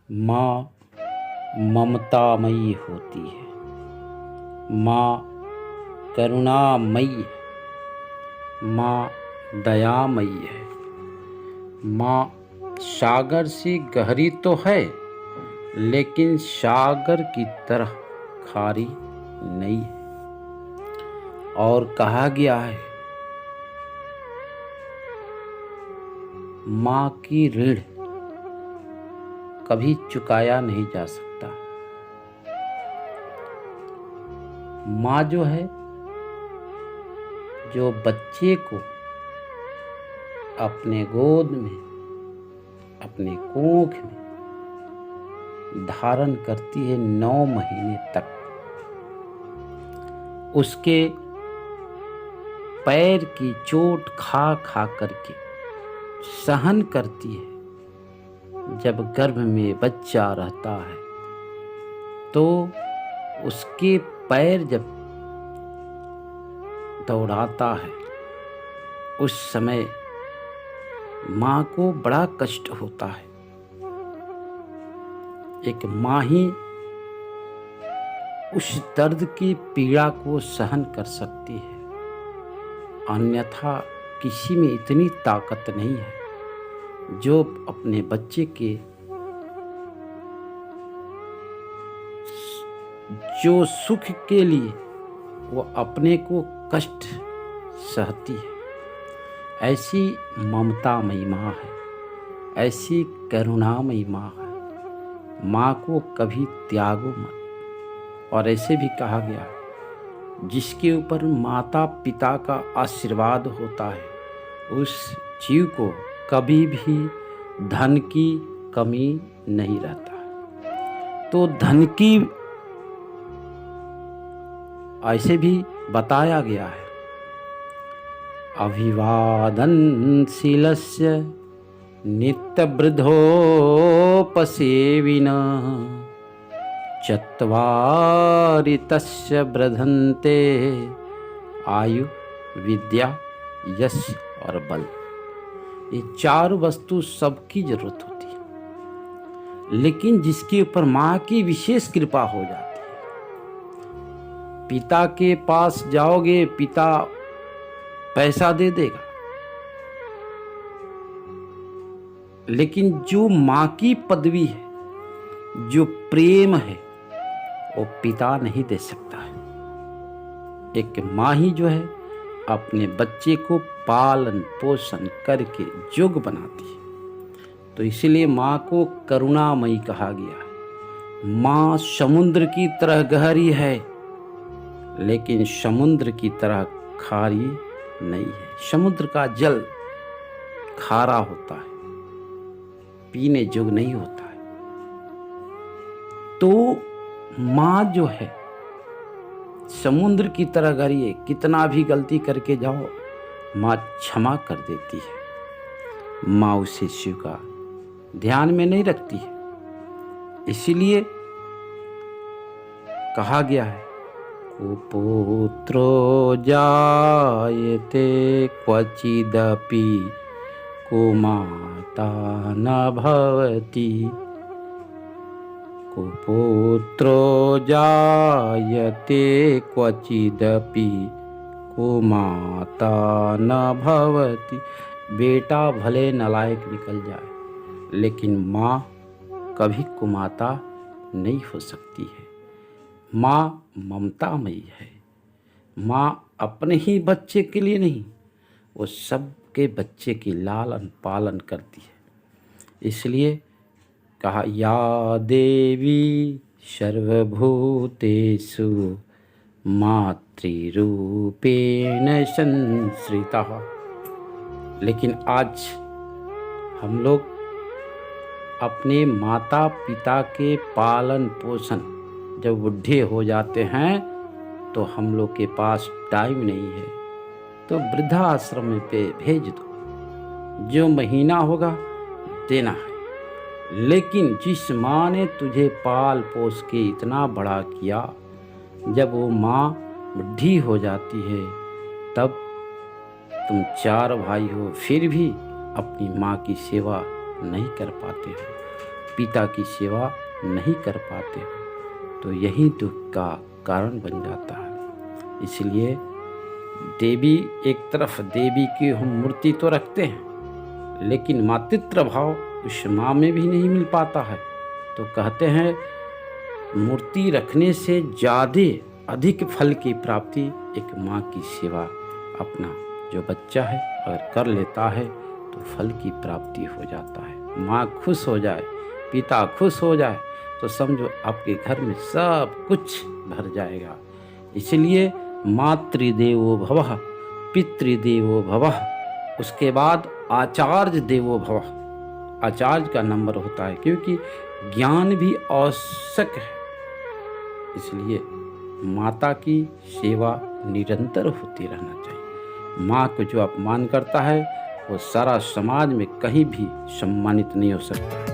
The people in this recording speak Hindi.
माँ ममतामयी होती है, माँ करुणामयी है, माँ दयामयी है। माँ सागर से गहरी तो है, लेकिन सागर की तरह खारी नहीं है। और कहा गया है, माँ की ऋण कभी चुकाया नहीं जा सकता। माँ जो है, जो बच्चे को अपने गोद में, अपने कोख में धारण करती है 9 महीने तक, उसके पैर की चोट खा खा करके सहन करती है। जब गर्भ में बच्चा रहता है तो उसके पैर जब दौड़ाता है, उस समय माँ को बड़ा कष्ट होता है। एक माँ ही उस दर्द की पीड़ा को सहन कर सकती है, अन्यथा किसी में इतनी ताकत नहीं है जो अपने बच्चे के जो सुख के लिए वो अपने को कष्ट सहती है। ऐसी ममतामयी माँ है, ऐसी करुणामयी माँ है। माँ को कभी त्यागो मत। और ऐसे भी कहा गया, जिसके ऊपर माता पिता का आशीर्वाद होता है, उस जीव को कभी भी धन की कमी नहीं रहता। तो धन की ऐसे भी बताया गया है, अभिवादनशीलस्य नित्यवृद्धोपसेविनः चत्वारि तस्य वर्धन्ते आयु विद्या यश और बल। ये 4 वस्तु सबकी जरूरत होती है, लेकिन जिसके ऊपर माँ की विशेष कृपा हो जाती है। पिता के पास जाओगे, पिता पैसा दे देगा, लेकिन जो माँ की पदवी है, जो प्रेम है, वो पिता नहीं दे सकता है। एक माँ ही जो है अपने बच्चे को पालन पोषण करके योग्य बनाती है। तो इसीलिए माँ को करुणामयी कहा गया है। माँ समुद्र की तरह गहरी है, लेकिन समुद्र की तरह खारी नहीं है। समुद्र का जल खारा होता है, पीने योग्य नहीं होता है। तो माँ जो है समुद्र की तरह गहरी है, कितना भी गलती करके जाओ, माँ क्षमा कर देती है। माँ उस शिशु का ध्यान में नहीं रखती है। इसीलिए कहा गया है, कुपुत्रो जायते क्वचिदपि कुमाता न भवति। कुपुत्रो जायते क्वचिदपि कुमाता न भवति। बेटा भले नालायक निकल जाए, लेकिन माँ कभी कुमाता नहीं हो सकती है। माँ ममतामयी है। माँ अपने ही बच्चे के लिए नहीं, वो सबके बच्चे की लालन पालन करती है। इसलिए कहा, या देवी सर्वभूतेषु मातृरूपेण संश्रिता। लेकिन आज हम लोग अपने माता पिता के पालन पोषण, जब बूढ़े हो जाते हैं तो हम लोग के पास टाइम नहीं है, तो वृद्धाश्रम में पे भेज दो, जो महीना होगा देना है। लेकिन जिस माँ ने तुझे पाल पोस के इतना बड़ा किया, जब वो माँ बूढ़ी हो जाती है, तब तुम 4 भाई हो, फिर भी अपनी माँ की सेवा नहीं कर पाते हो। पिता की सेवा नहीं कर पाते हो तो यही दुख का कारण बन जाता है। इसलिए देवी, एक तरफ देवी की हम मूर्ति तो रखते हैं, लेकिन मातृत्व भाव उस माँ में भी नहीं मिल पाता है। तो कहते हैं मूर्ति रखने से ज़्यादा अधिक फल की प्राप्ति एक माँ की सेवा, अपना जो बच्चा है अगर कर लेता है तो फल की प्राप्ति हो जाता है। माँ खुश हो जाए, पिता खुश हो जाए तो समझो आपके घर में सब कुछ भर जाएगा। इसलिए मातृदेवो भवः, पितृदेवो भवः, उसके बाद आचार्य देवो भवः। आचार्य का नंबर होता है क्योंकि ज्ञान भी आवश्यक है। इसलिए माता की सेवा निरंतर होती रहना चाहिए। माँ को जो अपमान करता है वो सारा समाज में कहीं भी सम्मानित नहीं हो सकता।